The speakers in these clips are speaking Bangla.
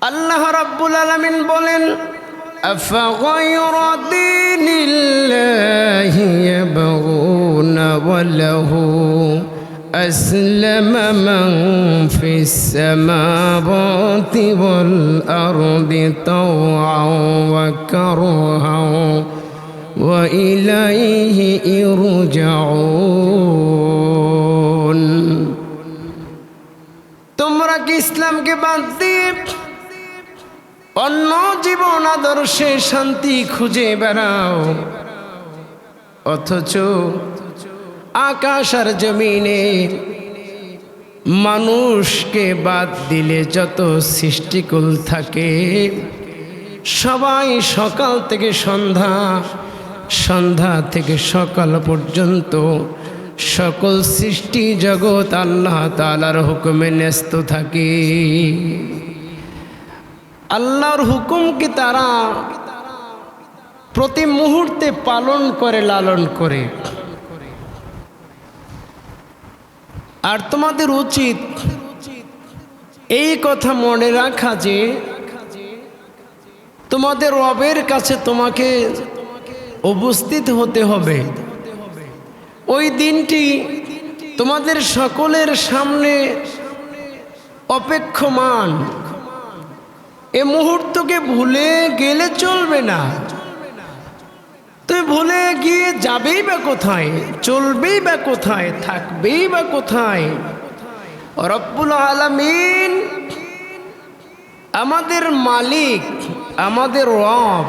আল্লাহ রাব্বুল আলামিন বলেন, আফাগায়রা দীনিল্লাহি ইয়াবগুনা ওয়া লাহু আসলামা মান ফিস সামাওয়াতি ওয়াল আরদি তাওআন ওয়া কারহান ওয়া ইলাইহি ইরজাউন। তোমরা কি ইসলামকে বাদ দিয়ে অন্য জীবন আদর্শে শান্তি খুঁজে বেড়াও, অথচ আকাশ আর জমিনে মানুষকে বাদ দিলে যত সৃষ্টিকুল থাকে সবাই সকাল থেকে সন্ধ্যা, সন্ধ্যা থেকে সকাল পর্যন্ত সকল সৃষ্টি জগৎ আল্লাহ তাআলার হুকুমে ন্যস্ত থাকে। আল্লাহর হুকুমকে তারা প্রতি মুহূর্তে পালন করে, লালন করে। আর তোমাদের উচিত এই কথা মনে রাখা যে তোমাদের রবের কাছে তোমাকে উপস্থিত হতে হবে। ওই দিনটি তোমাদের সকলের সামনে অপেক্ষমান। এ মুহূর্তকে ভুলে গেলে চলবে না। তুমি ভুলে গিয়ে যাবেই বা কোথায়, চলবেই বা কোথায়, থাকবেই বা কোথায়? রব্বুল আলামিন আমাদের মালিক, আমাদের রব,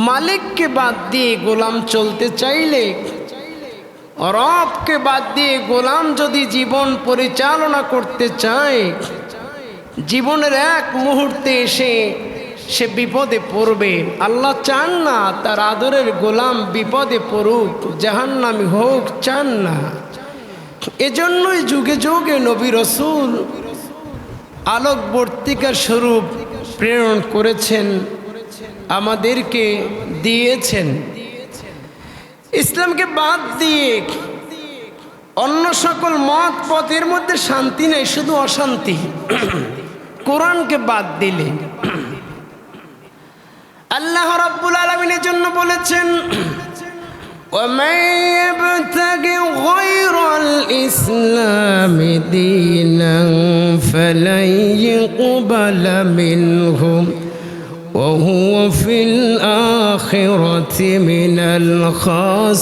মালিককে বাদ দিয়ে গোলাম চলতে চাইলে, রবকে বাদ দিয়ে গোলাম যদি জীবন পরিচালনা করতে চায়, জীবনের এক মুহূর্তে এসে সে বিপদে পড়বে। আল্লাহ চান না তার আদরের গোলাম বিপদে পড়ুক, জাহান্নামী হোক, চান না। এজন্যই যুগে যুগে নবী রাসূল আলোকবর্তিকার স্বরূপ প্রেরণ করেছেন, আমাদেরকে দিয়েছেন। ইসলামকে বাদ দিয়ে অন্য সকল মত পথের মধ্যে শান্তি নেই, শুধু অশান্তি। কোরআনকে বাদ দিলে আল্লাহ রাব্বুল আলামিনের জন্য বলেছেন, وَمَن يَبْتَغِ غَيْرَ الْإِسْلَامِ دِينًا فَلَن يُقْبَلَ مِنْهُ وَهُوَ فِي الْآخِرَةِ مِنَ الْخَاسِرِينَ।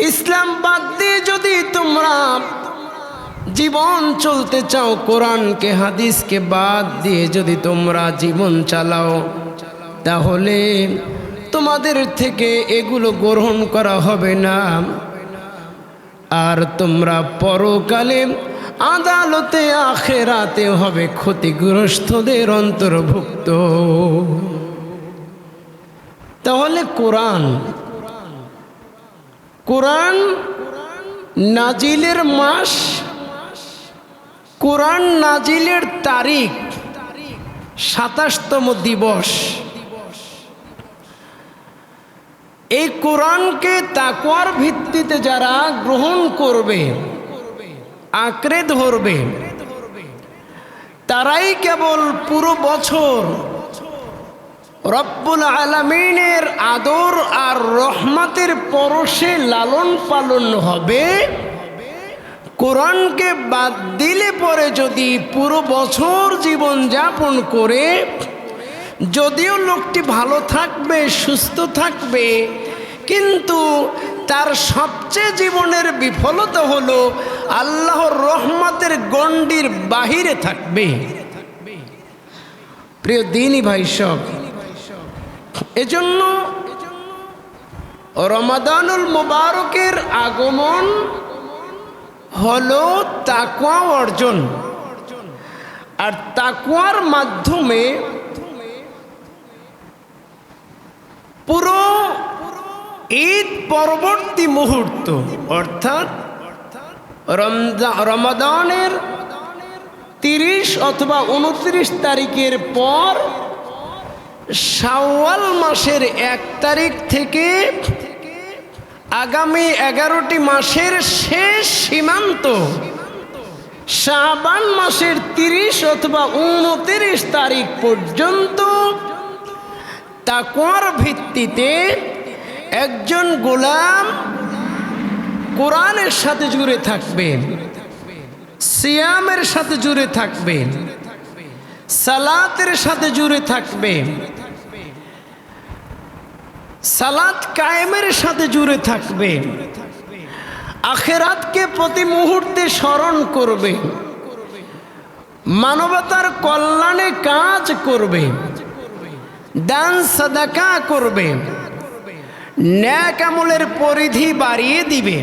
ইসলাম বাদ দিয়ে যদি তোমরা জীবন চলতে চাও, কোরআনকে হাদিসকে বাদ দিয়ে যদি তোমরা জীবন চালাও, তাহলে তোমাদের থেকে এগুলো গ্রহণ করা হবে না। আর তোমরা পরকালে আদালতে আখিরাতে হবে ক্ষতিগ্রস্তদের অন্তর্ভুক্ত। তাহলে কোরআন নাজিলের মাস, কোরআন নাজিলের তারিখ ২৭তম দিবস। এই কোরআনকে তাকওয়ার ভিত্তিতে যারা গ্রহণ করবে, আঁকড়ে ধরবে, তারাই কেবল পুরো বছর রব্বুল আলামিনের আদর আর রহমতের পরশে লালন পালন হবে। কোরআনকে বাদ দিলে পরে যদি পুরো বছর জীবন যাপন করে, যদিও লোকটি ভালো থাকবে, সুস্থ থাকবে, কিন্তু তার সবচেয়ে জীবনের বিফলতা হলো আল্লাহর রহমতের গণ্ডির বাহিরে থাকবে। প্রিয় দ্বীনি ভাই সব, এজন্য রমাদানুল মুবারকের আগমন হলো তাকওয়া অর্জন। আর তাকওয়ার মাধ্যমে পুরো ঈদ পরবর্তী মুহূর্ত, অর্থাৎ রমাদানের 30 অথবা 29 তারিখের পর শাওয়াল মাসের 1 তারিখ থেকে আগামী 11টি মাসের শেষ সীমান্ত শাবান মাসের 30 অথবা 29 তারিখ পর্যন্ত তাকওয়ার ভিত্তিতে একজন গোলাম কোরআনের সাথে জুড়ে থাকবে, সিয়ামের সাথে জুড়ে থাকবে, সালাতের সাথে জুড়ে থাকবে, সালাত কায়েমের সাথে জুড়ে থাকবে, আখিরাতকে প্রতি মুহূর্তে স্মরণ করবে, মানবতার কল্যাণে কাজ করবে, দান সাদাকা করবে, নেক আমলের পরিধি বাড়িয়ে দিবে,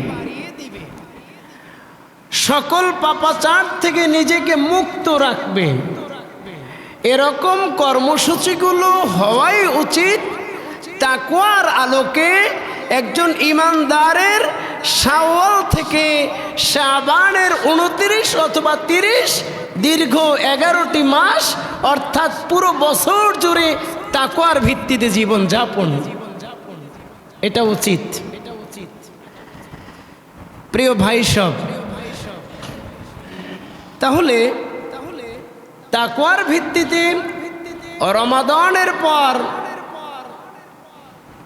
সকল পাপাচার থেকে নিজেকে মুক্ত রাখবে। এরকম কর্মসূচিগুলো হওয়াই উচিত তাকওয়ার আলোকে একজন ইমানদারের শাওয়াল থেকে শাবানের 29 অথবা 30 দীর্ঘ 11টি মাস অর্থাৎ পুরো বছর জুড়ে তাকওয়ার ভিত্তিতে জীবন যাপন, এটা উচিত। প্রিয় ভাই সব, তাহলে তাকওয়ার ভিত্তিতে রমাদানের পর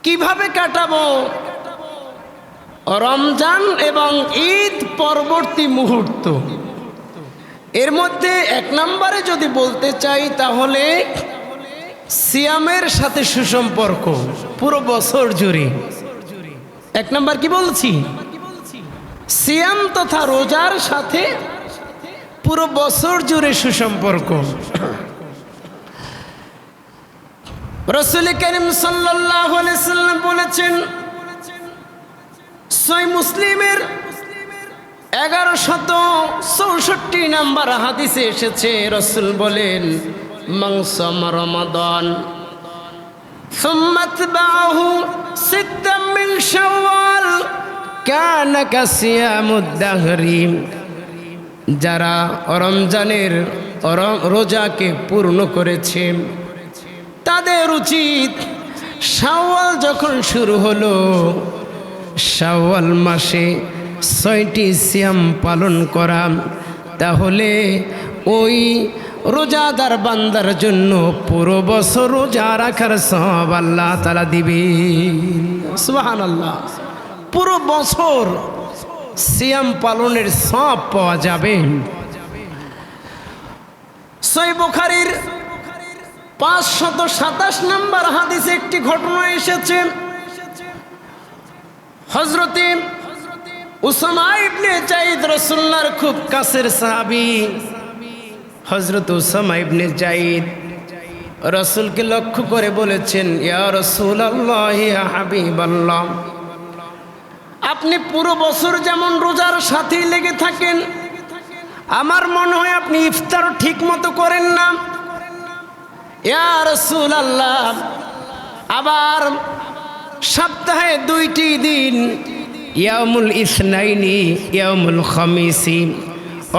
কিভাবে কাটাবো রমজান এবং ঈদ পরবর্তী মুহূর্ত, এর মধ্যে 1 নম্বরে যদি বলতে চাই তাহলে সিয়ামের সাথে সুসম্পর্ক পুরো বছর জুড়ে। 1 নম্বর কি বলছি? সিয়াম তথা রোজার সাথে পুরো বছর জুড়ে সুসম্পর্ক। রাসূল করিম সাল্লাল্লাহু আলাইহি ওয়াসাল্লাম বলেছেন, সহিহ মুসলিমের 1164 নম্বর হাদিসে এসেছে, রাসূল বলেন, মান সামা রমাদান সুম্মা তাবাহু সিত্তাম মিন শাওয়াল কানা কাসিয়ামুদ দাহরি। যারা রমজানের রোজাকে পূর্ণ করেছে তাদের উচিত শাওয়াল যখন শুরু হলো, শাওয়াল মাসে 6টি সিয়াম পালন করা, তাহলে ওই রোজাদার বান্দার জন্য পুরো বছর রোজা রাখার সওয়াব আল্লাহ তাআলা দিবেন। সুবহানাল্লাহ, পুরো বছর সিয়াম পালনের সওয়াব পাওয়া যাবে। সহিহ বুখারীর 527 নম্বর হাদিসে একটি ঘটনা এসেছে। হযরতে উসামা ইবনে যায়েদ রাসূলুল্লাহর খুব কাছের সাহাবী। হযরত উসামা ইবনে যায়েদ রাসূলকে লক্ষ্য করে বলেছেন, ইয়া রাসূলুল্লাহ, ইয়া হাবিবাল্লাহ, আপনি পুরো বছর যেমন রোজার সাথেই লেগে থাকেন, আমার মনে হয় আপনি ইফতার ঠিক মতো করেন না। ইয়া রাসূলুল্লাহ, আবার সপ্তাহে 2টি দিন, ইয়াউমুল ইসনাইনি ইয়াউমুল খামিসি,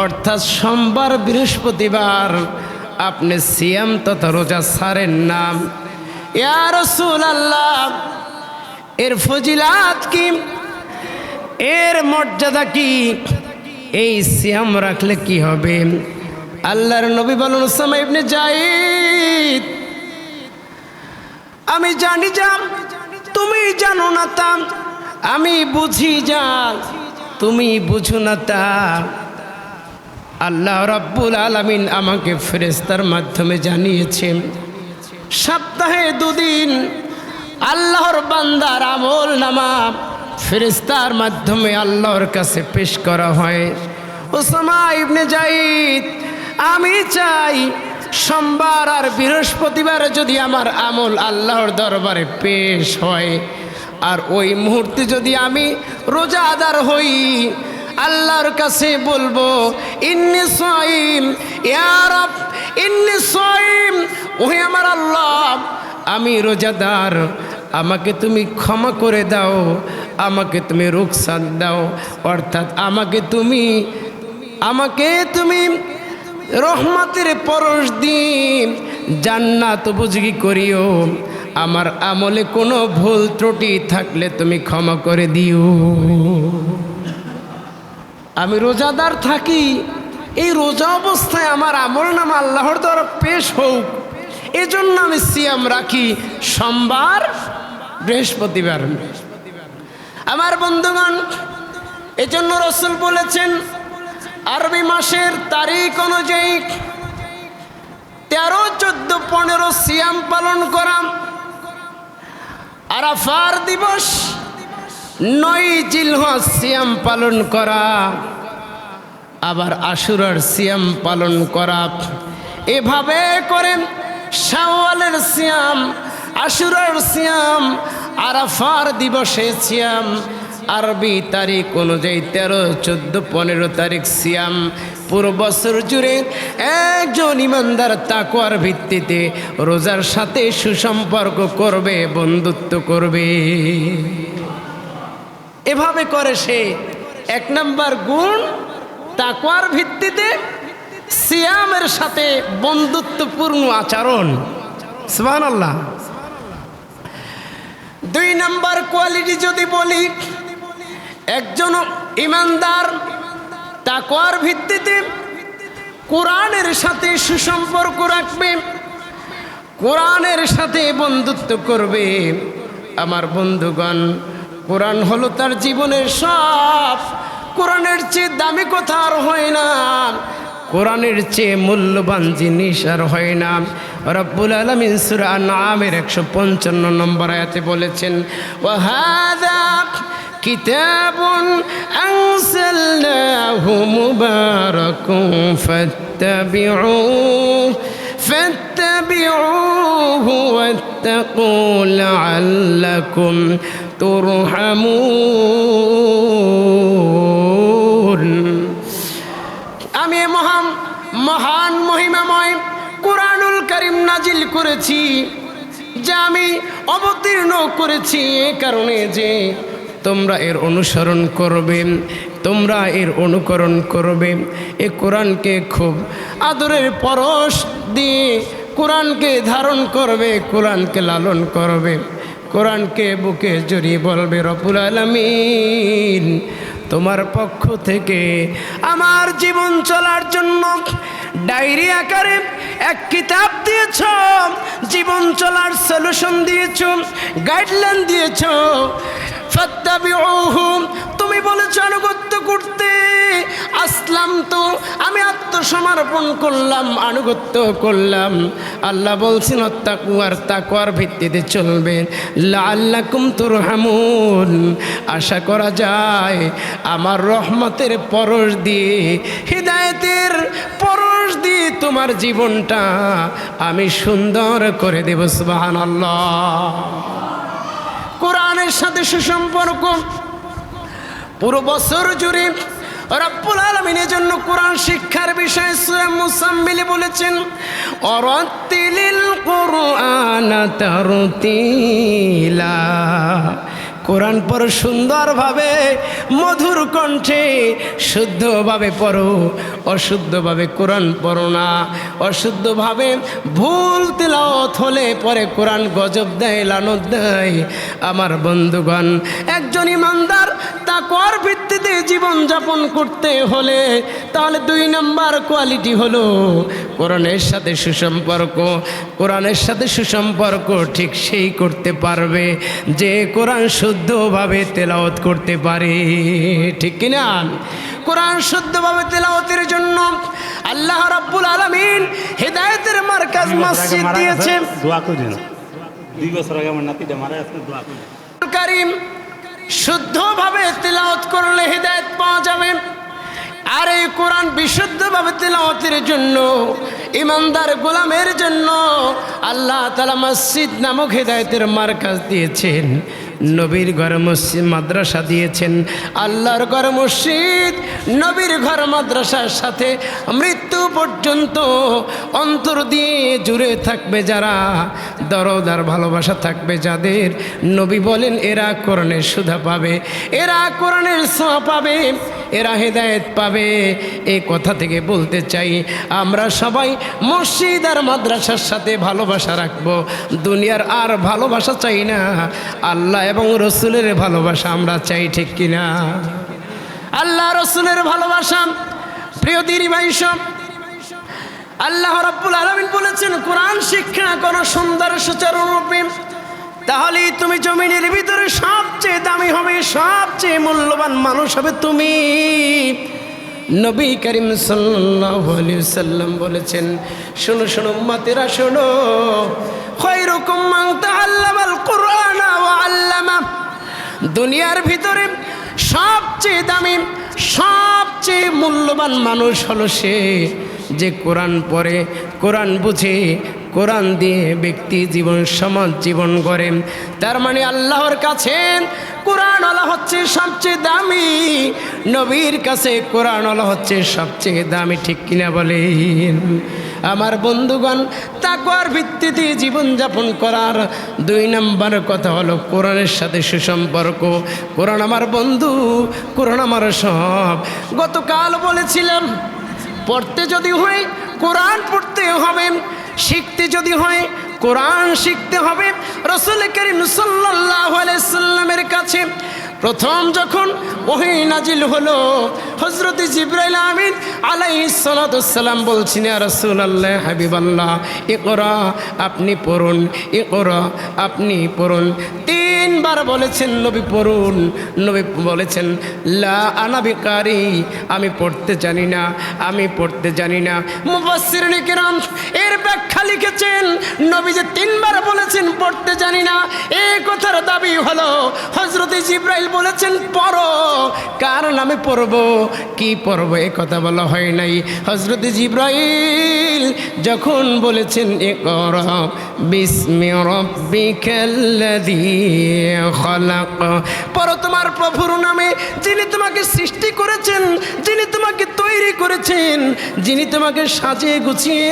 অর্থাৎ সোমবার বৃহস্পতিবার আপনি সিয়াম তথা রোজা ছাড়েন না। ইয়া রাসূলুল্লাহ, এর ফজিলাত কি, এর মর্যাদা কি, এই সিয়াম রাখলে কি হবে? আল্লাহর নবী বলেন, উসামা ইবনে যায়েদ, আমি জানি যা তুমি জানো না তা, আমি বুঝি যা তুমি বুঝো না তা। আল্লাহ রাব্বুল আলামিন আমাকে ফেরেশতার মাধ্যমে জানিয়েছেন, সপ্তাহে 2 দিন আল্লাহর বান্দার আমল নামা ফেরেশতার মাধ্যমে আল্লাহর কাছে পেশ করা হয়। উসামা ইবনে যায়েদ, আমি চাই সোমবার আর বৃহস্পতিবার যদি আমার আমল আল্লাহর দরবারে পেশ হয়, আর ওই মুহূর্তে যদি আমি রোজাদার হই, আল্লাহর কাছে বলবো, ইন্নী সাইম, ইয়া রব ইন্নী সাইম, ওহে আমার আল্লাহ, আমি রোজাদার, আমাকে তুমি ক্ষমা করে দাও, আমাকে তুমি রুখসাত দাও, অর্থাৎ আমাকে তুমি রহমতের পরশ দিন জান্নাত উপযোগী করিও, আমার আমলে কোনো ভুল ত্রুটি থাকলে তুমি ক্ষমা করে দিও। আমি রোজাদার থাকি, এই রোজা অবস্থায় আমার আমলনামা আল্লাহর দ্বারা পেশ হোক, এজন্য আমি সিয়াম রাখি সোমবার বৃহস্পতিবার। আমার বন্ধুগণ, এজন্য রাসূল বলেছেন আরবি মাসের তারিখ অনুযায়ী 13, 14, 15 সিয়াম পালন করা, আরাফার দিবস 9 জিলহজ সিয়াম পালন করা, আবার আশুরার সিয়াম পালন করা। এভাবে করে শাওয়ালের সিয়াম, আশুরার সিয়াম, আরাফার দিবসে সিয়াম, আরবি তারিখ অনুযায়ী 13, 14, 15 তারিখ সিয়াম পুরো বছর জুড়ে একজন ইমানদার তাকওয়ার ভিত্তিতে রোজার সাথে সুসম্পর্ক করবে, বন্ধুত্ব করবে। এভাবে করে সে 1 নম্বর গুণ তাকওয়ার ভিত্তিতে সিয়ামের সাথে বন্ধুত্বপূর্ণ আচরণ। সুবহানাল্লাহ। 2 নম্বর কোয়ালিটি যদি বলি, একজন ইমানদার তাকওয়ার ভিত্তিতে কোরআনের সাথে সুসম্পর্ক রাখবে, কোরআনের সাথে বন্ধুত্ব করবে। আমার বন্ধুগণ, কোরআন হলো তার জীবনের সব। কোরআনের চেয়ে দামি কথা আর হয় না, কোরআনের চেয়ে মূল্যবান জিনিস আর হয় না। রব্বুল আলামিন সূরা আনআমের 155 নম্বর আয়াতে বলেছেন, ওয়া হাযা কিতাবুন আনজালনাহু মুবারাকুন ফাত্তাবিউহু ওয়াত্তাকু লাআল্লাকুম তুরহামুন। আমি মহান মহিমাময় কুরআনুল কারীম নাজিল করেছি, যা আমি অবতীর্ণ করেছি এ কারণে যে তোমরা এর অনুসরণ করবে, তোমরা এর অনুকরণ করবে। এ কোরআনকে খুব আদরের পরশ দিয়ে কোরআনকে ধারণ করবে, কোরআনকে লালন করবে, কোরআনকে বুকে জড়িয়ে বলবে, রব্বুল আলামিন তোমার পক্ষ থেকে আমার জীবন চলার জন্য ডায়েরি আকারে এক কিতাব দিয়েছ, জীবন চলার সলিউশন দিয়েছ, গাইডলাইন দিয়েছ। ফাত্তাবিউহু, তুমি বলেছ আনুগত্য করতে। আসলাম তো, আমি আত্মসমর্পণ করলাম, আনুগত্য করলাম। আল্লাহ বলছেন তাকওয়ার ভিত্তিতে চলবে। লাআল্লাকুম তুরহামুন, আশা করা যায় আমার রহমতের পরশ দিয়ে, হিদায়াতের পরশ দিয়ে তোমার জীবনটা আমি সুন্দর করে দেব। সুবহানাল্লাহ। কোরআনের সাথে সুসম্পর্ক পুরো বছর জুড়ে রব্বুল আলামিনের জন্য কোরআন শিক্ষার বিষয়ে সূরা মুসাম্মিলে বলেছেন, ওয়ারাত্তিলিল কুরআনা তারতিলা। কোরআন পড়ো সুন্দরভাবে, মধুর কণ্ঠে, শুদ্ধভাবে পড়ো, অশুদ্ধভাবে কোরআন পড়ো না। অশুদ্ধভাবে ভুল তিলাওয়াত হলে পরে কোরআন গজব দেয়, লানত দেয়। আমার বন্ধুগণ, একজন ইমানদার তাকওয়ার ভিত্তিতে জীবন যাপন করতে হলে তাহলে 2 নম্বর কোয়ালিটি হলো কোরআনের সাথে সুসম্পর্ক। কোরআনের সাথে সুসম্পর্ক ঠিক সেই করতে পারবে যে কোরআন শুদ্ধভাবে তেলাওয়াত করতে পারে, ঠিক কিনা? কোরআন শুদ্ধভাবে তেলাওয়াতের জন্য আল্লাহ রাব্বুল আলামিন হিদায়াতের মার্কাজ মসজিদ দিয়েছে। দোয়া করেন, 2 বছর আগে আমার নাতিটা মারা গেছে, দোয়া করেন। কারীম শুদ্ধভাবে তেলাওয়াত করলে হিদায়াত পাওয়া যাবে। আর এই কোরআন বিশুদ্ধভাবে তেলাওয়াতের জন্য ইমানদার গোলামের জন্য আল্লাহ তাআলা মসজিদ নামক হিদায়াতের মার্কাজ দিয়েছেন। নবীর ঘর মসজিদ মাদ্রাসা দিয়েছেন। আল্লাহর ঘর মসজিদ, নবীর ঘর মাদ্রাসার সাথে মৃত্যু পর্যন্ত অন্তর দিয়ে জুড়ে থাকবে যারা, দরদ আর ভালোবাসা থাকবে যাদের, নবী বলেন এরা কোরআনের সুধা পাবে, এরা কোরআনের ছোঁয়া পাবে, এরা হেদায়েত পাবে। এই কথা থেকে বলতে চাই, আমরা সবাই মসজিদ আর মাদ্রাসার সাথে ভালোবাসা রাখবো। দুনিয়ার আর ভালোবাসা চাই না, আল্লাহ এবং রসুলের ভালোবাসা আমরা চাই, ঠিক কিনা? আল্লাহ রসুলের ভালোবাসা প্রিয় দিনী ভাই সব, আল্লাহ রাব্বুল আলামিন বলেছেন কোরআন শিক্ষা করো সুন্দর সুচারুরূপে, তাহলেই তুমি জমিনের ভিতরে সবচেয়ে দামি হবে, সবচেয়ে মূল্যবান মানুষ হবে তুমি। নবী করিম সাল্লাল্লাহু আলাইহি ওয়াসাল্লাম বলেছেন, শোনো শোনো উম্মতেরা শোনো, খায়রুকুম মান তাআল্লামাল কুরআনা ওয়া আল্লামা। দুনিয়ার ভিতরে সবচেয়ে দামি, সবচেয়ে মূল্যবান মানুষ হলো সে যে কোরআন পড়ে, কোরআন বুঝে, কোরআন দিয়ে ব্যক্তি জীবন সমাজ জীবন গড়ে। তার মানে আল্লাহর কাছে কোরআনওয়ালা হচ্ছে সবচেয়ে দামি, নবীর কাছে কোরআনওয়ালা হচ্ছে সবচেয়ে দামি। ঠিক কিনা বলেন আমার বন্ধুগণ? তাকওয়ার ভিত্তিতে জীবনযাপন করার 2 নম্বর কথা হলো কোরআনের সাথে সুসম্পর্ক। কোরআন আমার বন্ধু, কোরআন আমার সব। গতকাল বলেছিলাম, পড়তে যদি হয় কোরআন পড়তে হবে, শিখতে যদি হয় কোরআন শিখতে হবে। রাসূল করিম সাল্লাল্লাহু আলাইহি সাল্লামের কাছে প্রথম যখন ওহী নাজিল হলো, হযরত জিবরাইল আমিন আলাইহিস সালাতু ওয়াস সালাম বলছেন, ইয়া রাসূলুল্লাহ হাবিবাল্লাহ ইকরা, আপনি পড়ুন, ইকরা আপনি পড়ুন। 3 বার বলেছেন নবী পড়ুন। নবী বলেছেন, লা আনা বিকারি, আমি পড়তে জানি না, আমি পড়তে জানি না। মুফাসসিরিন কিরাম এর ব্যাখ্যা লিখেছেন, নবী যে 3 বার বলেছেন পড়তে জানি না, এই কথার দাবি হলো হযরত জিবরাইল বলেছেন পড়ো, কার নামে পড়বো, কি পড়বো এ কথা বলা হয় নাই। হযরত জিবরাইল যখন বলেছেন ইকরা বিসমি রাব্বিকাল্লাযী খালাক, পড়ো তোমার প্রভুর নামে যিনি তোমাকে সৃষ্টি করেছেন, যিনি তোমাকে তৈরি করেছেন, যিনি তোমাকে সাজিয়ে গুছিয়ে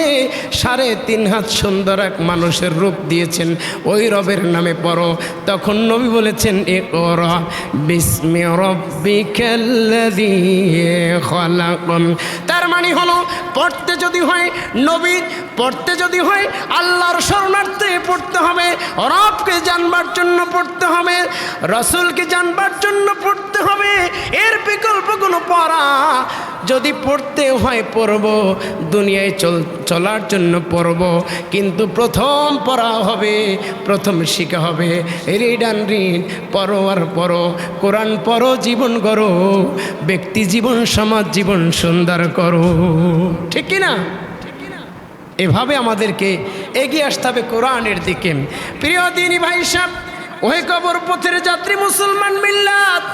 3.5 হাত সুন্দর এক মানুষের রূপ দিয়েছেন, ওই রবের নামে পড়ো। তখন নবী বলেছেন ইকরা বিসমি রাব্বিকাল্লাযী খালাক। তার মানে হলো পড়তে যদি হয় নবী, পড়তে যদি হয় আল্লাহর শরণার্থে পড়তে হবে, রবকে জানবার জন্য পড়তে হবে, রাসূলকে জানবার জন্য পড়তে হবে। এর বিকল্প কোনো পড়া যদি পড়তে হয় পড়ব, দুনিয়ায় চলার জন্য পড়ব, কিন্তু প্রথম পড়া হবে, প্রথম শিখা হবে রিড অ্যান্ড রিড, পড়ো আর পড়ো, কোরআন পড়ো, জীবন গড়ো, ব্যক্তি জীবন সমাজ জীবন সুন্দর করো। ঠিক কিনা? এভাবে আমাদেরকে এগিয়ে আসতে হবে কোরআনের দিকে। প্রিয় দিনী ভাই সাহেব, ওই কবর পথের যাত্রী মুসলমান মিল্লাত,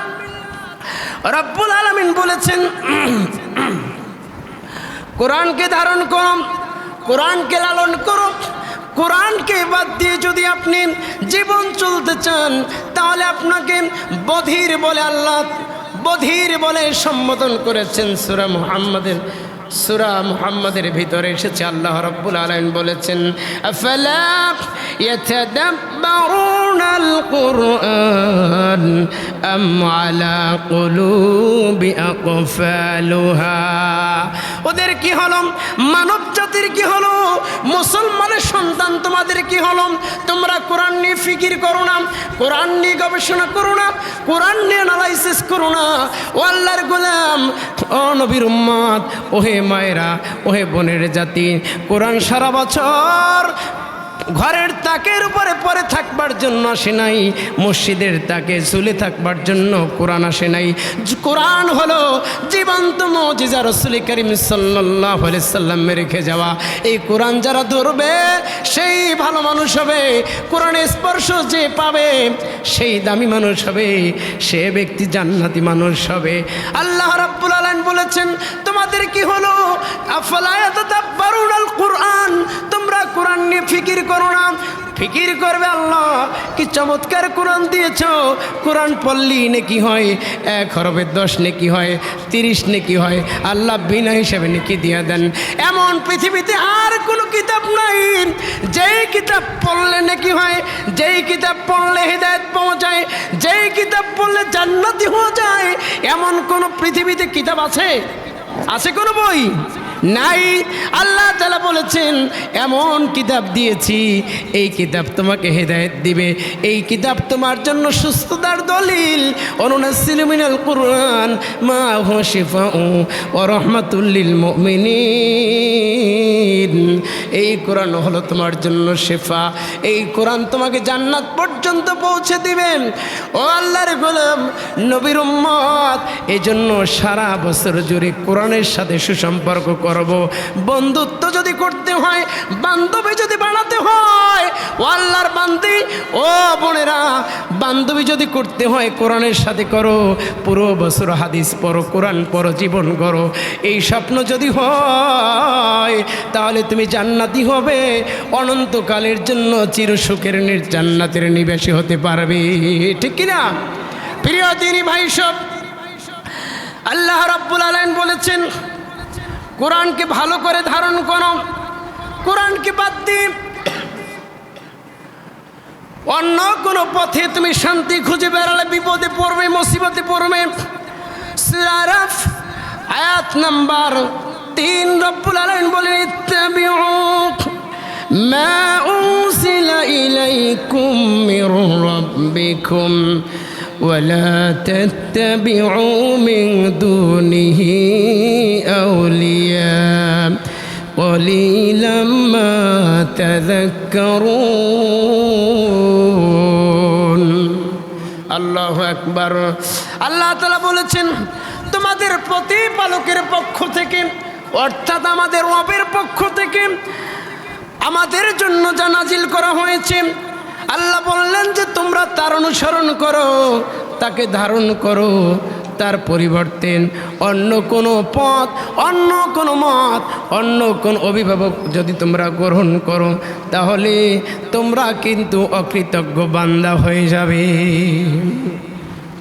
রব্বুল আলামিন বলেছেন কোরআনকে ধারণ করো, কোরআনকে লালন করো। কোরআনকে বাদ দিয়ে যদি আপনি জীবন চলতে চান, তাহলে আপনাকে বধির বলে আল্লাহ বধির বলে সম্বোধন করেছেন। সূরা মুহাম্মাদের ভিতরে এসেছে, আল্লাহ রাব্বুল আলামিন বলেছেন আফালা ইয়াতাদাব্বারুনাল কুরআন আম আলা কুলুবি আকফালুহা। ওদের কি হলো? মানব জাতির কি হলো? মুসলমানের সন্তান তোমাদের কি হলো? তোমরা কোরআন নিয়ে ফিকির করো না, কোরআন নিয়ে গবেষণা করো না, কোরআন নিয়ে অ্যানালাইসিস করো না। ও আল্লাহর গোলাম, ও নবীর উম্মত, ওহে মায়েরা, ওহে বোনের জাতি, কোরআন সারা বছর ঘরের তাকের উপরে পরে থাকবার জন্য আসে নাই, মসজিদের তাকে ঝুলে থাকবার জন্য কোরআন আসে নাই। কোরআন হলো জীবন্ত মুজিজা, রাসূল করিম সাল্লাল্লাহু আলাইহি সাল্লাম রেখে যাওয়া। এই কোরআন যারা ধরবে সেই ভালো মানুষ হবে, কোরআনের স্পর্শ যে পাবে সেই দামি মানুষ হবে, সে ব্যক্তি জান্নাতি মানুষ হবে। আল্লাহ রাব্বুল আলামিন বলেছেন তোমাদের কি হলো? আফালা ইয়াতাদাব্বারুনাল কুরআন, তোমরা কোরআন নিয়ে ফিকির করো না। ফিকির করবে আল্লাহ কি চমৎকার কোরআন দিয়েছ, কোরআন পড়লি নেকি হয় 1 হরফে 10 নেকি হয়, 30 নেকি হয়, আল্লাহ বিনা হিসাবে নেকি দিয়ে দেন। এমন পৃথিবীতে আর কোনো কিতাব নাই যেই কিতাব পড়লে নেকি হয়, যেই কিতাব পড়লে হেদায়েত পাওয়া যায়, যেই কিতাব পড়লে জান্নাতি হওয়া যায়। এমন কোনো পৃথিবীতে কিতাব আছে? আছে কোনো বই? নাই। আল্লাহ তাআলা বলেছেন এমন কিতাব দিয়েছি, এই কিতাব তোমাকে হেদায়েত দিবে, এই কিতাব তোমার জন্য সুস্থতার দলিল। অনুনাজ্জিলু মিনাল কুরআন মা হুয়া শিফাউ ওয়া রাহমাতুল লিল মুমিনিন। এই কোরআন হলো তোমার জন্য শিফা, এই কোরআন তোমাকে জান্নাত পর্যন্ত পৌঁছে দিবেন। ও আল্লাহর গোলাম, নবীর উম্মত, এজন্য সারা বছর জুড়ে কোরআনের সাথে সুসম্পর্ক করব। বন্ধুত্ব যদি করতে হয়, বান্ধবী যদি বানাতে হয়, ও আল্লাহর বান্দি, ও বোনেরা, বান্ধবী যদি করতে হয় কোরআনের সাথে করো। পুরো বছর হাদিস পড়ো, কোরআন পড়ো, জীবন করো। এই স্বপ্ন যদি হয় তাহলে তুমি জান্নাতি হবে, অনন্তকালের জন্য চিরসুখের জান্নাতের নিবাসী হতে পারবে। ঠিক কিনা প্রিয় দিনী ভাই সব? আল্লাহ রাব্বুল আলামিন বলেছেন কোরআনকে ভালো করে ধারণ করো। কোরআনকে বাদ দিয়ে অন্য কোনো পথে তুমি শান্তি খুঁজে বেড়ালে বিপদে পড়বে, মুসিবতে পড়বে। সূরা আরাফ আয়াত নাম্বার 3 রব্বুল আলামিন বলেন ইত্তাবিউ মা উনজিলা ইলাইকুম মির রাব্বিকুম ওয়ালা তাত্তাবিউ মিন দুনিহি আউলিয়া কলিলাম মা তাযাক্কারুন। আল্লাহু আকবার। আল্লাহ তাআলা বলেছেন তোমাদের প্রতিপালকের পক্ষ থেকে, অর্থাৎ আমাদের রবের পক্ষ থেকে আমাদের জন্য যা নাজিল করা হয়েছে, আল্লাহ বললেন যে তোমরা তার অনুসরণ করো, তাকে ধারণ করো। তার পরিবর্তে অন্য কোনো পথ, অন্য কোনো মত, অন্য কোন অভিভাবক যদি তোমরা গ্রহণ করো তাহলে তোমরা কিন্তু অকৃতজ্ঞ বান্দা হয়ে যাবে।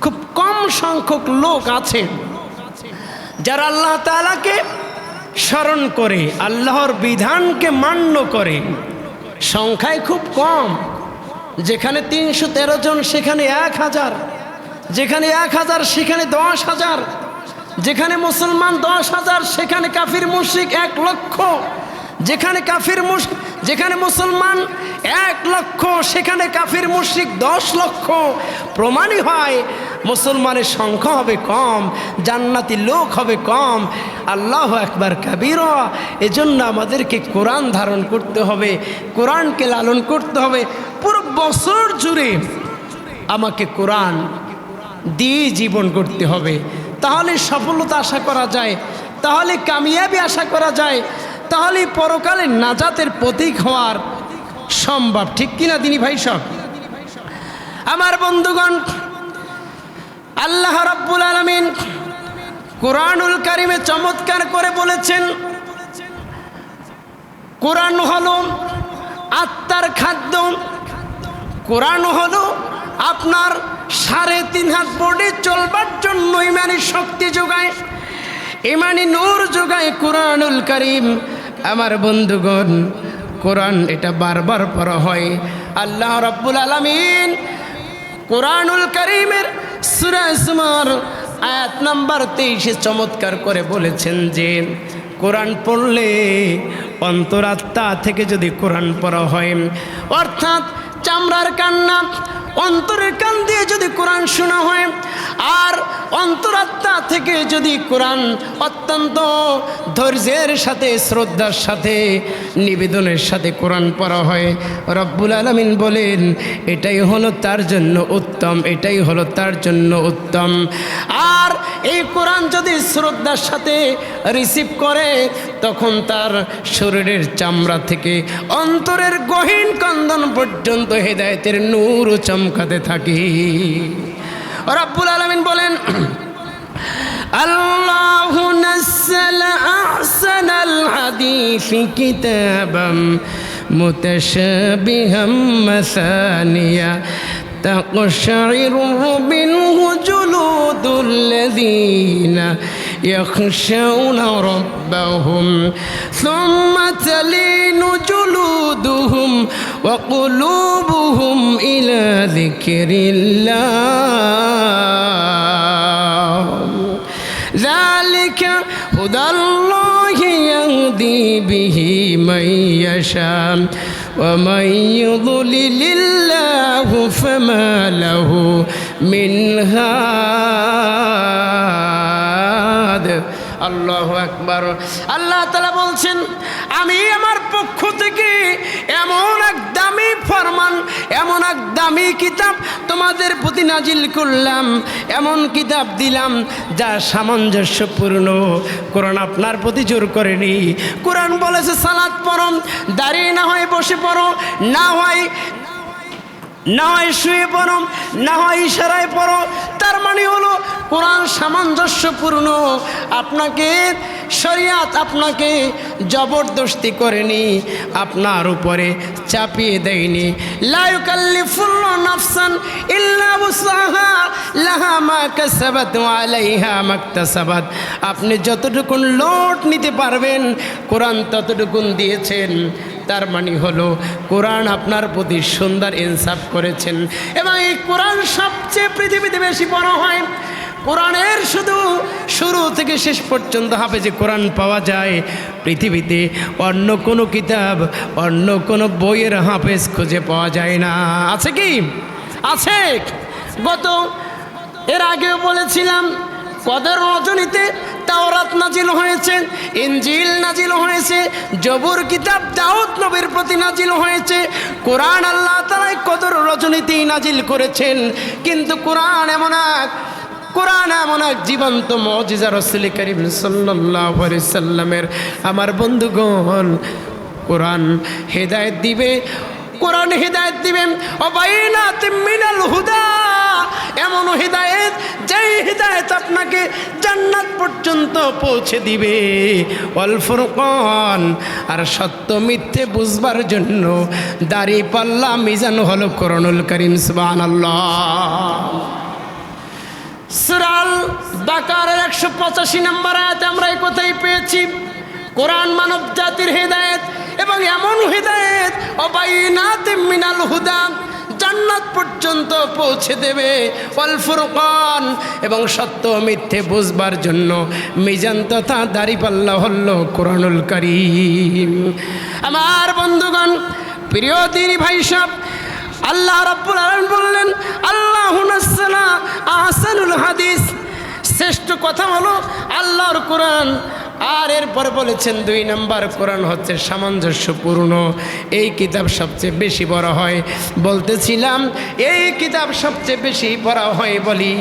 খুব কম সংখ্যক লোক আছে যারা আল্লাহ তাআলাকে স্মরণ করে, আল্লাহর বিধানকে মান্য করে। সংখ্যায় খুব কম। যেখানে 313 জন সেখানে 1000, যেখানে 1000 সেখানে 10,000, যেখানে মুসলমান 10,000 সেখানে কাফির মুশরিক 1 লক্ষ, যেখানে মুসলমান 1 লক্ষ সেখানে কাফির মুশরিক 10 লক্ষ। প্রমাণই হয় মুসলমানের সংখ্যা হবে কম, জান্নাতি লোক হবে কম। আল্লাহু আকবার কাবীরা। এজন্য আমাদেরকে কোরআন ধারণ করতে হবে, কোরআনকে লালন করতে হবে। পুরো বছর জুড়ে আমাকে কোরআন দিয়ে জীবন করতে হবে। তাহলে সফলতা আশা করা যায়, তাহলে কামিয়াবি আশা করা যায়, তাহলে পরকালে নাজাতের প্রতীক হওয়ার সম্ভব। ঠিক কিনা দিনী ভাই সব? আমার বন্ধুগণ, আল্লাহ রাব্বুল আলামিন কোরআনুল কারিমে চমৎকার করে বলেছেন কোরআন হলো আত্মার খাদ্য। কোরআন হলো আপনার 3.5 হাত বোর্ডে চলবার জন্য ইমানি শক্তি যোগায়, ইমানি নূর যোগায় কোরআনুল কারিম। আমার বন্ধুগণ, কোরআন এটা বারবার পড়া হয়। আল্লাহ রাব্বুল আলামিন কোরআনুল কারিমের সূরা জুমার আয়াত নাম্বার 23 চমৎকার করে বলেছেন যে কোরআন পড়লে অন্তরাত্মা থেকে যদি কোরআন পড়া হয়, অর্থাৎ চামড়ার কান্না অন্তরের কান দিয়ে যদি কোরআন শোনা হয়, আর অন্তরাত্মা থেকে যদি কোরআন অত্যন্ত ধৈর্যের সাথে, শ্রদ্ধার সাথে, নিবেদনের সাথে কোরআন পড়া হয়, রব্বুল আলামিন বলেন এটাই হলো তার জন্য উত্তম, এটাই হলো তার জন্য উত্তম। আর এই কোরআন যদি শ্রদ্ধার সাথে রিসিভ করে, তখন তার শরীরের চামড়া থেকে অন্তরের গহীন কন্দন পর্যন্ত হেদায়েতের নূর চমকাতে থাকে। রব্বুল আলামিন বলেন আল্লাহু নাযালা আহসানাল হাদিসি কিতাবাম মুতাশাবিহাম মাসানিয়া তাকশাইরু মিনহু জুলুদুল্লাযীনা ইয়াখশাউনা রাব্বাহুম সুম্মা তালিনু জুলুদুহুম ওয়া কুলুবুহুম ইলা যিকরিল্লাহ যালিকা হুদাল্লাহি يهدي به من يشاء ومن يضلل الله فما له من هاد আল্লাহু আকবার। আল্লাহ তাআলা বলছেন, আমি আমার পক্ষ থেকে এমন এক দামি ফরমান, এমন এক দামি কিতাব তোমাদের প্রতি নাজিল করলাম, এমন কিতাব দিলাম যা সামঞ্জস্যপূর্ণ। কোরআন আপনার প্রতি জোর করেনি। কোরআন বলেছে সালাত পড়ো, দাঁড়িয়ে না হয় বসে পড়ো, না হয় শুয়ে পড়ো, না হয় ইশারায় পড়ো। তার মানে হলো কোরআন সামঞ্জস্যপূর্ণ। আপনাকে শরিয়াত আপনাকে জবরদস্তি করেনি, আপনার উপরে চাপিয়ে দেয়নি। লা ইউকাল্লিফুল্লাহু নাফসান ইল্লা উসআহা লাহা মা কাসাবাত ওয়া আলাইহা মাকতাসাবাত। আপনি যতটুকুন লোড নিতে পারবেন কোরআন ততটুকুন দিয়েছেন। তার মানে হলো কোরআন আপনার প্রতি সুন্দর ইনসাফ করেছেন। এবং এই কোরআন সবচেয়ে পৃথিবীতে বেশি পড়া হয়। কোরআনের শুধু শুরু থেকে শেষ পর্যন্ত হাফেজে কোরআন পাওয়া যায়। পৃথিবীতে অন্য কোনো কিতাব, অন্য কোনো বইয়ের হাফেজ খুঁজে পাওয়া যায় না। আছে কি? আছে। এর আগেও বলেছিলাম, কদর রজনীতে তাওরাত নাজিল হয়েছে, ইনজিল নাজিল হয়েছে, জবুর কিতাব দাউদ নবীর প্রতি নাজিল হয়েছে। কোরআন আল্লাহ তাআলা কদর রজনীতেই নাজিল করেছেন। কিন্তু কোরআন এমন এক জীবন্ত মুজিজা রাসূল করিম সাল্লাল্লাহু আলাইহি সাল্লামের। আমার বন্ধুগণ, কোরআন হেদায়েত দিবে, কোরআন হেদায়েত দিবেন ও বাইনাতিম মিনাল হুদা, এমন হেদায়েত যেই হেদায়েত আপনাকে জান্নাত পর্যন্ত পৌঁছে দিবে। ওয়াল ফুরকান, আর সত্য মিথ্যে বুঝবার জন্য দাড়ি পাল্লা মিজান হলো কোরআনুল কারীম। সুবহানাল্লাহ। সূরা আল বাকারার 185 নম্বর আয়াতে আমরা এই কথাই পেয়েছি। কোরআন মানব জাতির হেদায়েত, এবং এমন হেদায়েত ও বাইনাতিম মিনাল হুদা, জান্নাত পর্যন্ত পৌঁছে দেবে। ওয়াল ফুরকান, এবং সত্য মিথ্যে বুঝবার জন্য মিজান তথা দাড়িপাল্লা হলো কোরআনুল কারীম। আমার বন্ধুগণ, প্রিয় দিনী ভাই সাহেব, আল্লাহ রাব্বুল আলামিন বললেন, আল্লাহু নাযালা আহসানুল হাদিস, শ্রেষ্ঠ কথা হলো আল্লাহর কোরআন। আর এরপরে বলেছেন 2 নম্বর, কোরআন হচ্ছে সামঞ্জস্যপূর্ণ। এই কিতাব সবচেয়ে বেশি পড়া হয়। বলতেছিলাম এই কিতাব সবচেয়ে বেশি পড়া হয় বলি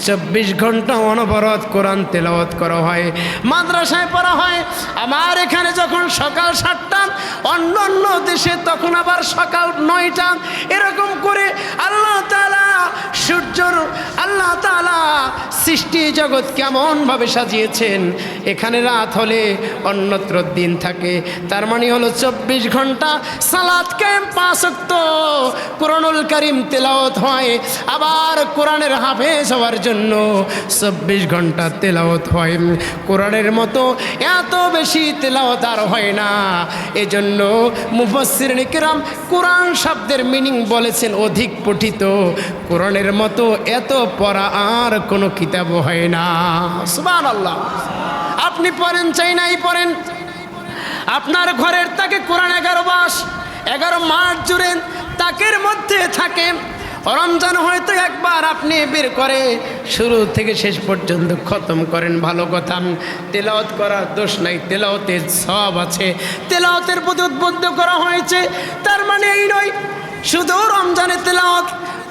24 ঘন্টা অনবরত কোরআন তেলাওয়াত করা হয়, মাদ্রাসায় পড়া হয়। আমার এখানে যখন সকাল 7টা, অন্য অন্য দেশে তখন আবার সকাল 9টা, এরকম করে আল্লাহ তাআলা আল্লাহ তাআলা সৃষ্টি জগৎ কেমনভাবে সাজিয়েছেন। এখানে রাত হলে অন্যত্র দিন থাকে। তার মানে হলো 24 ঘন্টা সালাত কায়েম, 5 ওয়াক্ত কোরআনুল কারীম তেলাওয়াত হয়। আবার কোরআনের হাফেজ হওয়ার জন্য 24 ঘন্টা তেলাওয়াত হয়। কোরআনের মতো এত বেশি তেলাওয়াত আর হয় না। এজন্য মুফাসসিরিন কিরাম কোরআন শব্দের মিনিং বলেছেন অধিক পঠিত। কোরআনের মতো এত পড়া আর কোনো কিতাব হয় না। সুবহানাল্লাহ। আপনি পড়েন চাই নাই পড়েন, আপনার ঘরের তাকে কোরআন 11 মাস জুড়ে তাকের মধ্যে থাকে। রমজান হয়তো একবার আপনি বের করে শুরু থেকে শেষ পর্যন্ত খতম করেন, ভালো কথা। তেলাওয়াত করার দোষ নাই, তেলাওয়াতের সওয়াব আছে, তেলাওয়াতের প্রতি উদ্বুদ্ধ করা হয়েছে। তার মানে এই নয় শুধু রমজানে তেলাওয়াত,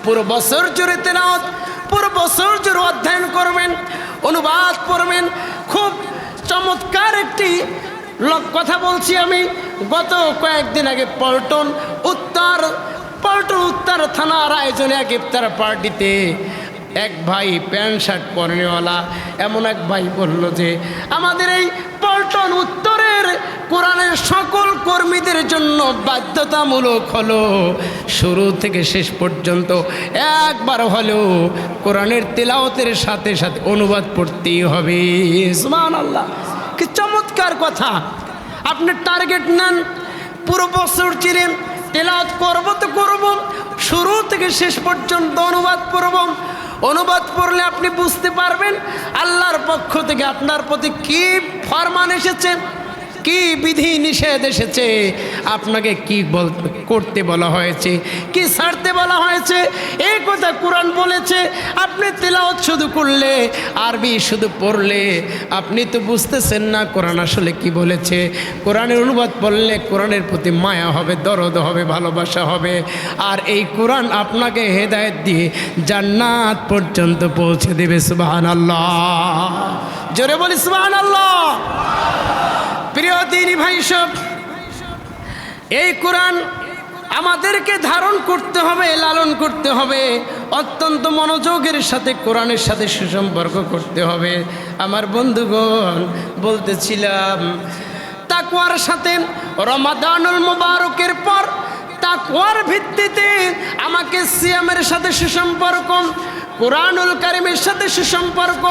পুরো বছর জুড়ে তেলাওয়াত, পুরো বছর জুড়ে অধ্যয়ন করবেন, অনুবাদ পড়বেন। খুব চমৎকার একটি কথা বলছি আমি। গত কয়েকদিন আগে পল্টন উত্তর থানার আয়োজনে এক ইফতার পার্টিতে এক ভাই প্যান্ট শার্ট পরেওয়ালা এমন এক ভাই বলল যে আমাদের এই পল্টন উত্তরের কোরআনের সকল কর্মীদের জন্য বাধ্যতামূলক হলো শুরু থেকে শেষ পর্যন্ত একবার হলেও কোরআনের তেলাওয়াতের সাথে সাথে অনুবাদ পড়তেই হবে। সুবহানাল্লাহ, কি চমৎকার কথা। আপনি টার্গেট নেন, পুরো বছর চিরে তেলাওয়াত করবো তো করবো, শুরু থেকে শেষ পর্যন্ত অনুবাদ পড়ব। অনুবাদ পড়লে আপনি বুঝতে পারবেন আল্লাহর পক্ষ থেকে আপনার প্রতি কি ফরমান এসেছে, কি বিধি নিষেধ এসেছে, আপনাকে কি করতে বলা হয়েছে, কি ছাড়তে বলা হয়েছে, এই কথা কোরআন বলেছে। আপনি তেলাওয়াত শুধু করলে, আরবি শুধু পড়লে আপনি তো বুঝতেছেন না কোরআন আসলে কি বলেছে। কোরআনের অনুবাদ পড়লে কোরআনের প্রতি মায়া হবে, দরদ হবে, ভালোবাসা হবে। আর এই কোরআন আপনাকে হেদায়েত দিয়ে জান্নাত পর্যন্ত পৌঁছে দেবে। সুবহানাল্লাহ, জোরে বলি সুবহানাল্লাহ। প্রিয় দিনী ভাই সব, এই কোরআন আমাদেরকে ধারণ করতে হবে, লালন করতে হবে, অত্যন্ত মনোযোগের সাথে কোরআনের সাথে সুসম্পর্ক করতে হবে। আমার বন্ধুগণ, বলতেছিলাম তাকওয়ার সাথে রমাদানুল মুবারকের পর তাকওয়ার ভিত্তিতে আমাকে সিয়ামের সাথে সুসম্পর্ক, কোরআনুল কারিমের সাথে সুসম্পর্ক,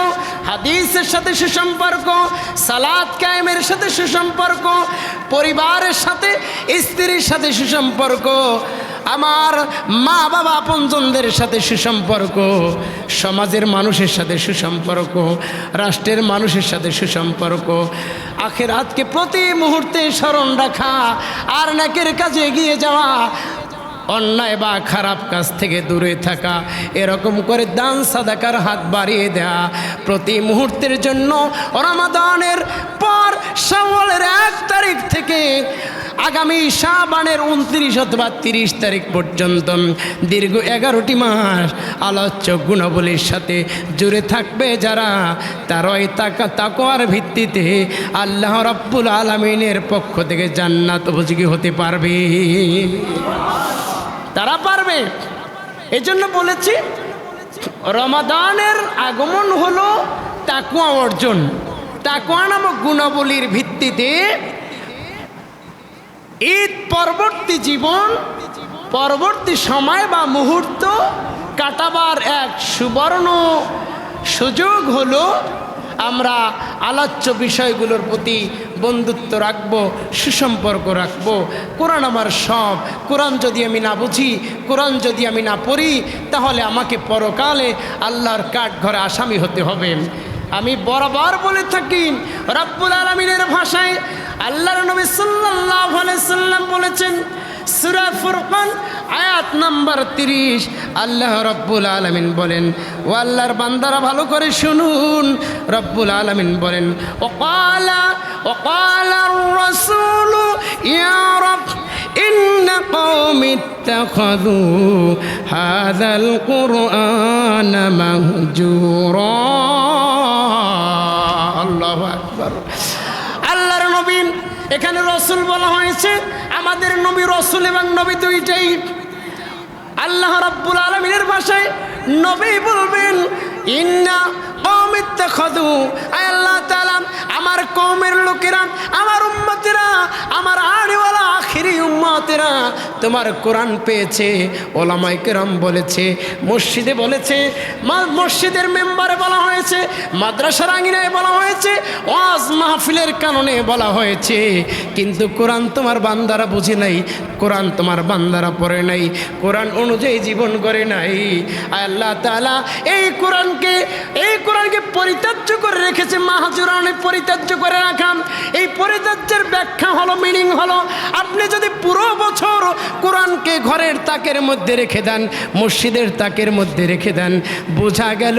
হাদিসের সাথে সুসম্পর্ক, সালাত কায়েমের সাথে সুসম্পর্ক, পরিবারের সাথে, স্ত্রীর সাথে সুসম্পর্ক, আমার মা বাবা আপনজনদের সাথে সুসম্পর্ক, সমাজের মানুষের সাথে সুসম্পর্ক, রাষ্ট্রের মানুষের সাথে সুসম্পর্ক, আখিরাতকে প্রতি মুহূর্তে স্মরণ রাখা, আর নেকের কাজে এগিয়ে যাওয়া, অন্যায় বা খারাপ কাজ থেকে দূরে থাকা, এরকম করে দান সাদাকার হাত বাড়িয়ে দেয়া, প্রতি মুহূর্তের জন্য রমাদানের পর শাওয়ালের 1 তারিখ থেকে আগামী শাবানের 29 অথবা 30 তারিখ পর্যন্ত দীর্ঘ 11টি মাস আলোচ্য গুণাবলীর সাথে জুড়ে থাকবে যারা, তারাই তাকওয়ার ভিত্তিতে আল্লাহ রাব্বুল আলামিনের পক্ষ থেকে জান্নাত উপযোগী হতে পারবে। তারা পারবে। এজন্য বলেছি রমাদানের আগমন হলো তাকওয়া অর্জন। তাকওয়া নামক গুণাবলীর ভিত্তিতে ঈদ পরবর্তী জীবন, পরবর্তী সময় বা মুহূর্ত কাটাবার এক সুবর্ণ সুযোগ হলো আমরা আলোচ্য বিষয়গুলোর প্রতি বন্ধুত্ব রাখবো, সুসম্পর্ক রাখবো। কোরআন আমার সব। কোরআন যদি আমি না বুঝি, কোরআন যদি আমি না পড়ি, তাহলে আমাকে পরকালে আল্লাহর কাঠঘরে আসামি হতে হবে। আমি বরাবর বলে থাকি, রব্বুল আলামিনের ভাষায় আল্লাহর নবী সাল্লাল্লাহু আলাইহি সাল্লাম বলেছেন, সূরা ফুরকান আয়াত নাম্বার 30, আল্লাহ রব্বুল আলামিন বলেন, ও আল্লাহর বান্দারা ভালো করে শুনুন, রব্বুল আলামিন বলেন, ওয়াকালা আর-রাসূলু ইয়া রাব ইন্না কওমি ইত্তাখাযু হাযাল কুরআনা মাহজুরা। আল্লাহু আকবার। আল্লাহর নবী, এখানে রসুল বলা হয়েছে, আমাদের নবী রসুল এবং নবী দুইটাই। আল্লাহ রাব্বুল আলামিনের ভাষায় নবী বলবেন, ইন্না কওমি ইত্তাখাযু, আয় আল্লাহ তাআলা আমার কওমের লোকেরা, আমার উম্মতেরা, আমার আড়িওয়ালা আখিরি উম্মতেরা তোমার কোরআন পেয়েছে। ওলামায়ে কেরাম বলেছে, মসজিদে বলেছে, মসজিদের মেম্বারে বলা হয়েছে, মাদ্রাসার আঙিনায় বলা হয়েছে, ওয়াজ মাহফিলের কারণে বলা হয়েছে, কিন্তু কোরআন তোমার বান্দারা বুঝে নাই, কোরআন তোমার বান্দারা পড়ে নাই, কোরআন অনুযায়ী জীবন করে নাই। আল্লাহ তাআলা এই কোরআনকে পরিত্যাজ্য করে রেখেছে। মাহজুরানে পরিত্যাজ্য করে রাখাম, এই পরিত্যাজ্যের ব্যাখ্যা হলো, মিনিং হলো, আপনি যদি পুরো বছর কোরআনকে ঘরের তাকের মধ্যে রেখে দেন, মসজিদের তাকের মধ্যে রেখে দেন, বোঝা গেল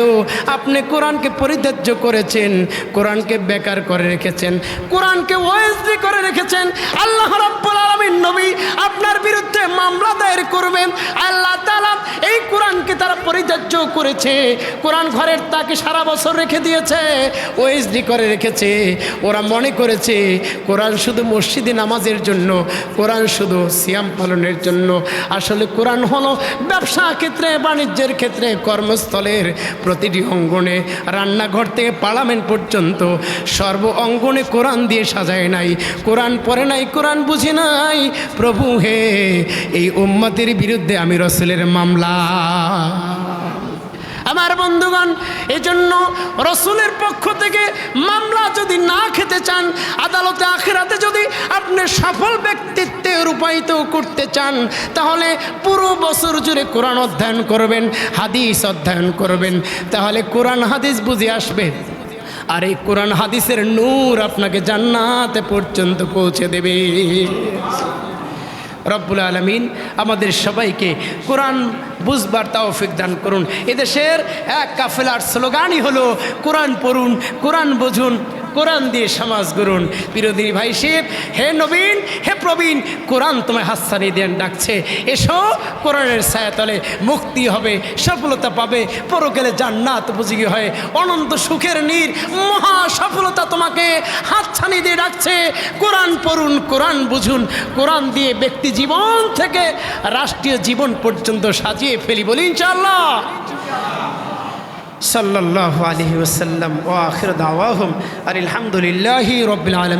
আপনি কোরআনকে পরিত্যাজ্য করেছেন, কোরআনকে বেকার করে রেখেছেন, কোরআনকে ওয়াজিব করে রেখেছেন। আল্লাহ রাব্বুল আলামিন নবী আপনার বিরুদ্ধে মামলা দায়ের করবেন। আল্লাহ তাআলা এই কোরআনকে তারা পরিত্যাজ্য করেছে, কোরআন ঘরের তাকে সারা বছর রেখে দিয়েছে, ওয়াজিব করে রেখেছে। ওরা মনে করেছে কোরআন শুধু মসজিদে নামাজের জন্য, কোরআন শুধু সিয়াম পালনের জন্য। আসলে কোরআন হলো ব্যবসা ক্ষেত্রে, বাণিজ্যের ক্ষেত্রে, কর্মস্থলের প্রতিটি অঙ্গনে, রান্নাঘর থেকে পার্লামেন্ট পর্যন্ত সর্ব অঙ্গনে কোরআন দিয়ে সাজায় নাই। কোরআন পড়ে নাই, কোরআন বুঝে নাই। প্রভু হে, এই উম্মতের বিরুদ্ধে আমি রসুলের মামলা। আমার বন্ধুগণ, এজন্য রসুলের পক্ষ থেকে মামলা যদি না খেতে চান, আদালতে আখিরাতে যদি আপনি সফল ব্যক্তিত্বে রূপায়িত করতে চান, তাহলে পুরো বছর জুড়ে কোরআন অধ্যয়ন করবেন, হাদিস অধ্যয়ন করবেন, তাহলে কোরআন হাদিস বুঝে আসবে। আর এই কোরআন হাদিসের নূর আপনাকে জান্নাতে পর্যন্ত পৌঁছে দেবে। রব্বুল আলামিন আমাদের সবাইকে কোরআন বুঝবার তৌফিক দান করুন। এদেশের এক কাফেলার স্লোগানই হলো কোরআন পড়ুন, কোরআন বুঝুন, কোরআন দিয়ে সমাজ গড়ুন। বিরোধী ভাই শিব, হে নবীন, হে প্রবীণ, কোরআন তোমায় হাতছানি দেন ডাকছে। এসো কোরআনের ছায়াতলে, মুক্তি হবে, সফলতা পাবে, পরকালে জান্নাত উপযোগী হয়, অনন্ত সুখের নীর মহা সফলতা তোমাকে হাতছানি দিয়ে ডাকছে। কোরআন পড়ুন, কোরআন বুঝুন, কোরআন দিয়ে ব্যক্তি জীবন থেকে রাষ্ট্রীয় জীবন পর্যন্ত সাজিয়ে ফেলি, বলি ইনশাআল্লাহ। সাল্লাল্লাহু আলাইহি ওয়াসাল্লাম ওয়া আখির দাওয়াহুম আলহামদুলিল্লাহি রাব্বিল আলামিন।